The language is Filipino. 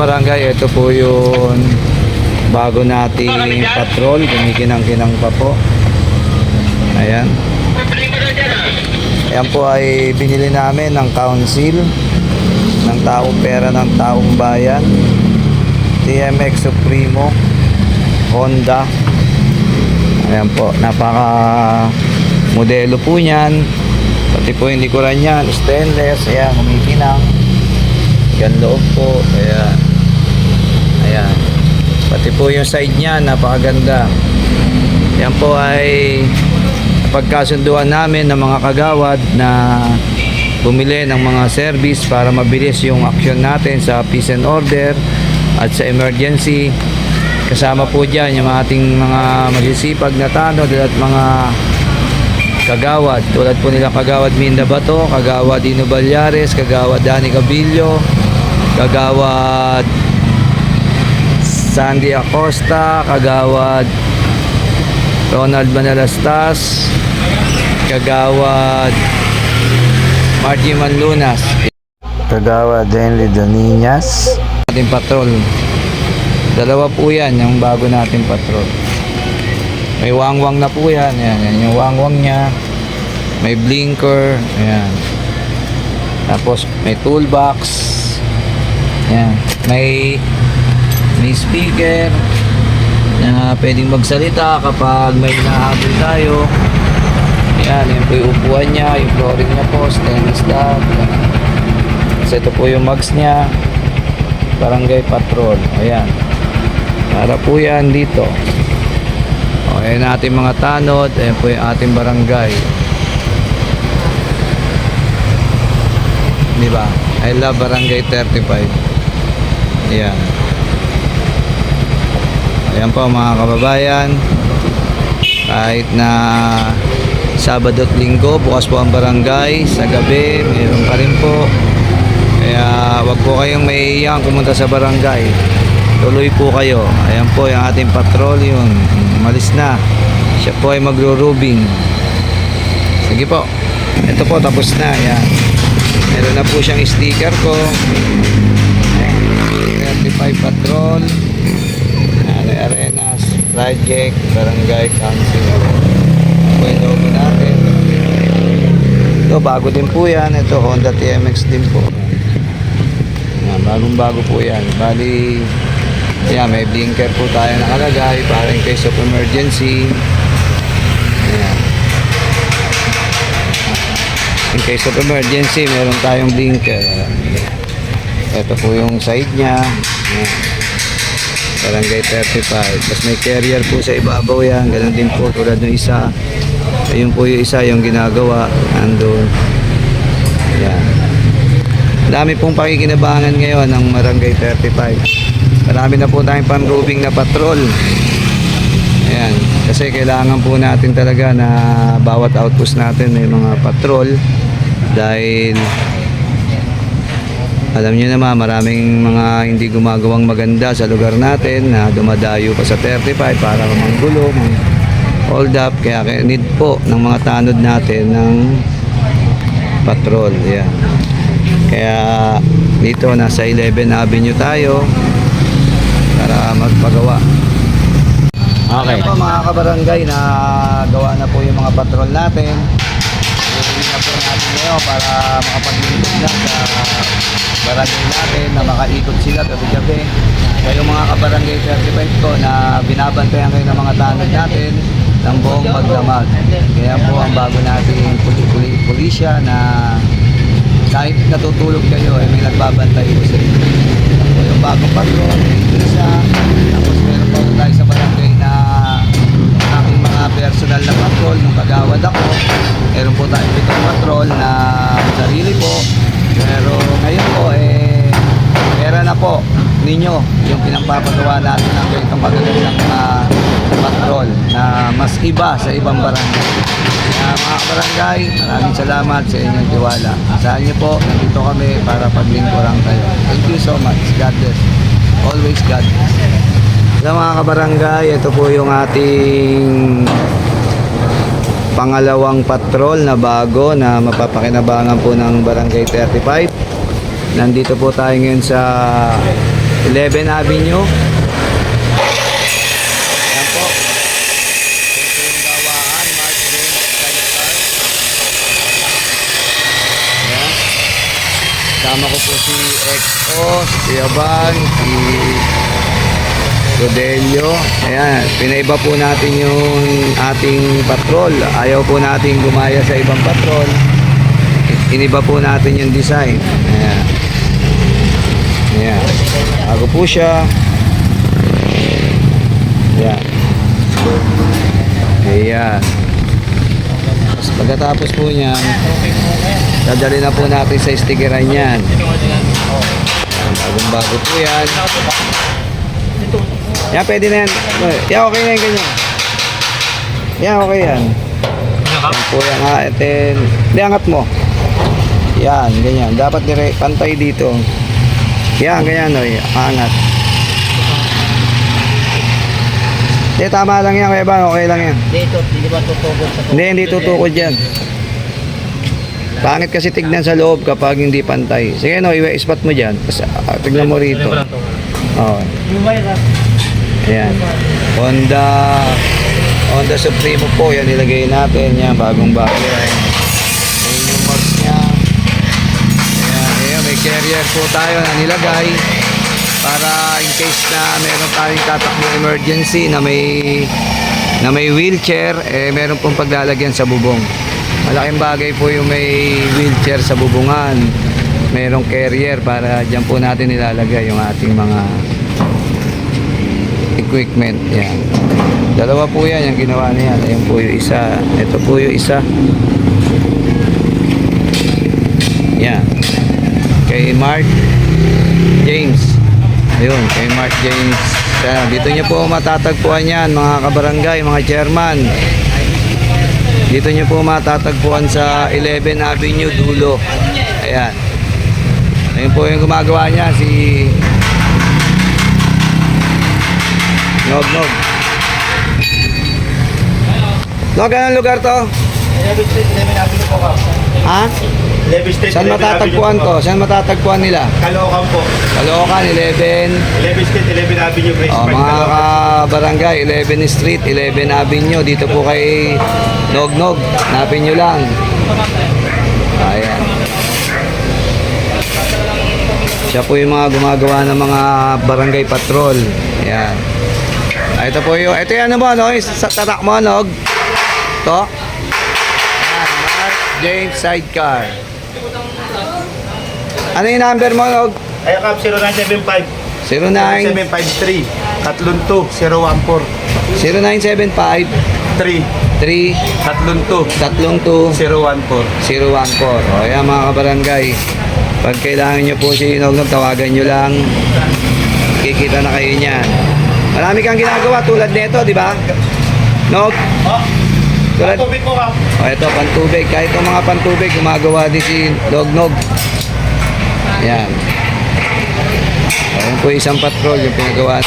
kabarangay, ito po yung bago nating patrol. Kumikinang-kinang pa po. Ayan. Ayan po ay binili namin ng council ng taong pera ng taong bayan, TMX Supremo Honda. Ayan po, napaka modelo po niyan. Pati po yung likuran niyan, stainless. Ayan, kumikinang. Yan loob po. Ayan. Ayan. Pati po yung side niya, napakaganda. Yan po ay pagkasunduan namin ng mga kagawad na bumili ng mga service para mabilis yung action natin sa peace and order at sa emergency. Kasama po dyan yung ating mga masisipag na tanod at mga kagawad. Tulad po nila kagawad Minda Bato, kagawad Dino Balyares, kagawad Danny Gabillo, kagawad Sandy Acosta, kagawad Ronald Manalastas, kagawad Margie Manlunas, kagawad Henry Doniñas. Ating patrol, dalawa po yan yung bago nating patrol. May wangwang na po yan. Yan yung wangwang nya. May blinker. Ayan. Tapos may toolbox. Ayan. May speaker na pwedeng magsalita kapag may nahabol tayo. Ayan, yan po yung upuan nya, yung flooring nya po, stainless steel. Kasi ito po yung mags nya, barangay patrol. Ayan, para po yan dito. O, ayan ating mga tanod. Ayan po yung ating barangay, diba? I love barangay 35. Ayan. Ayan po mga kababayan, kahit na Sabado at Linggo bukas po ang barangay, sa gabi mayroon pa rin po. Kaya wag po kayong maihiyang pumunta sa barangay, tuloy po kayo. Ayan po yung ating patrol, yun malis na, siya po ay magro-rubing. Sige po, ito po tapos na. Ayan, meron na po siyang sticker ko, 35 patrol Arenas Project Barangay Council. Ito yung logo natin. Ito bago din po yan. Ito Honda TMX din po. Yan, bagong bago po yan. Bali yan, may blinker po tayo nakalagay para in case of emergency. Yan. In case of emergency meron tayong blinker. Ito po yung side nya. Yan. Barangay 35. Tapos may carrier po sa ibabaw yan. Ganun din po tulad ng isa. Ayun po yung isa yung ginagawa. Andun. Yan. Dami pong pakikinabangan ngayon ng Barangay 35. Marami na po tayong pan-roving na patrol. Ayan. Kasi kailangan po natin talaga na bawat outpost natin may mga patrol. Dahil alam nyo naman, maraming mga hindi gumagawang maganda sa lugar natin na dumadayo pa sa 35 para manggulo, hold up. Kaya need po ng mga tanod natin ng patrol. Yan. Kaya dito nasa 11 Avenue tayo para magpagawa. Okay. Ayan po mga kabarangay, na gawa na po yung mga patrol natin. Iuwi na po natin ngayon para makapaglilipid lang sa barangay natin, na makaikot sila gabi-gabi. Kayong mga kabarangay 35 ko na binabantayan kayo ng mga tanod natin ng buong magdamag. Kaya po ang bago nating pulisya na kahit natutulog kayo ay may nagbabantay po sa inyo. Po yung bagong patrol, isa. Tapos meron po tayo sa barangay na aking mga personal na patrol. Nung kagawad ako, meron po tayo pitong patrol na sarili po. Pero ngayon po pera na po ninyo yung pinampapagawa natin ng ganitong magagandang patrol na mas iba sa ibang barangay. Mga barangay, maraming salamat sa inyong tiwala. Saan niyo po, nandito kami para paglingkurang kayo. Thank you so much. God bless. Always God bless. Hello mga kabarangay, ito po yung ating pangalawang patrol na bago na mapapakinabangan po ng Barangay 35. Nandito po tayo ngayon sa 11 Avenue. Yan po. Ito yung gawaan, Mark James Sidecar. Ayan. Kasama ko po si Exo, si Yaban, si Rodelio. Ayan, pinaiba po natin yung ating patrol. Ayaw po natin gumaya sa ibang patrol. Iniba po natin yung design. Ayan. Ayan. Bago po siya. Ayan. Ayan. Tapos pagkatapos po niyan, dadali na po natin sa stickeran yan. Bagong bago po yan. Yan, pwede na yan. Yan, okay na yan, ganyan. Yan, okay yan. Yan po yan, ha. Hindi, angat mo. Yan, ganyan. Dapat pantay dito. Yan, ganyan, o. Angat. Hindi, tama lang yan, kaya ba? Okay lang yan. Dito, hindi ba tutukod sa tukod? Hindi tutukod yan. Pangit kasi tignan sa loob kapag hindi pantay. Sige, no, i-spot mo dyan. Tapos, tignan mo rito. Oo. Yung wire, Ayan. Honda Supremo po. Yan nilagay natin. Yan. Bagong bago. Ayan yung marks niya. Ayan. Ayan. May carrier po tayo na nilagay. Para in case na meron tayong tatakbong emergency na may wheelchair, meron pong paglalagyan sa bubong. Malaking bagay po yung may wheelchair sa bubungan. Merong carrier para dyan po natin nilalagay yung ating mga equipment. Yan. Dalawa po yan yung ginawa niya. Ayan po yung isa. Ito po yung isa. Yan. Kay Mark James. Ayun, kay Mark James. Yan. Dito nyo po matatagpuan yan, mga kabarangay, mga chairman. Dito nyo po matatagpuan sa 11 Avenue dulo. Ayan. Ayun po yung gumagawa niya, si Nog. Nog, anong lugar to? 11 Street, 11 Avenue po ka. Ha? 11 Street, Saan 11 matatagpuan Avenue to? po. Saan matatagpuan nila? Caloocan po. Caloocan, 11. 11 Street, 11 Avenue, Grace Oh, Park, mga Caloocan. barangay, 11 Street, 11 Avenue. Dito po kay Nog. Hanapin nyo lang. Ayan. Siya po yung mga gumagawa ng mga barangay patrol. Ayan. Ito po yung, ito yung ano mo, no? Sa tatak mo, Nog. Ito. Ayan, Mark James Sidecar. Ano yung number mo, Nog? Ayakap 0975 09 0753 32014 0975 3 3 32 32 014. 014. O yan mga kabarangay. Pag kailangan nyo po si Nog, tawagan nyo lang. Kikita na kayo niyan. Marami kang ginagawa tulad nito, di ba? Nog? Oh, Tulad. tubig po ka. O ito, pantubig. Kahit itong mga pantubig, gumagawa din si Nog. Yan. O yan po isang patrol yung pinagawa.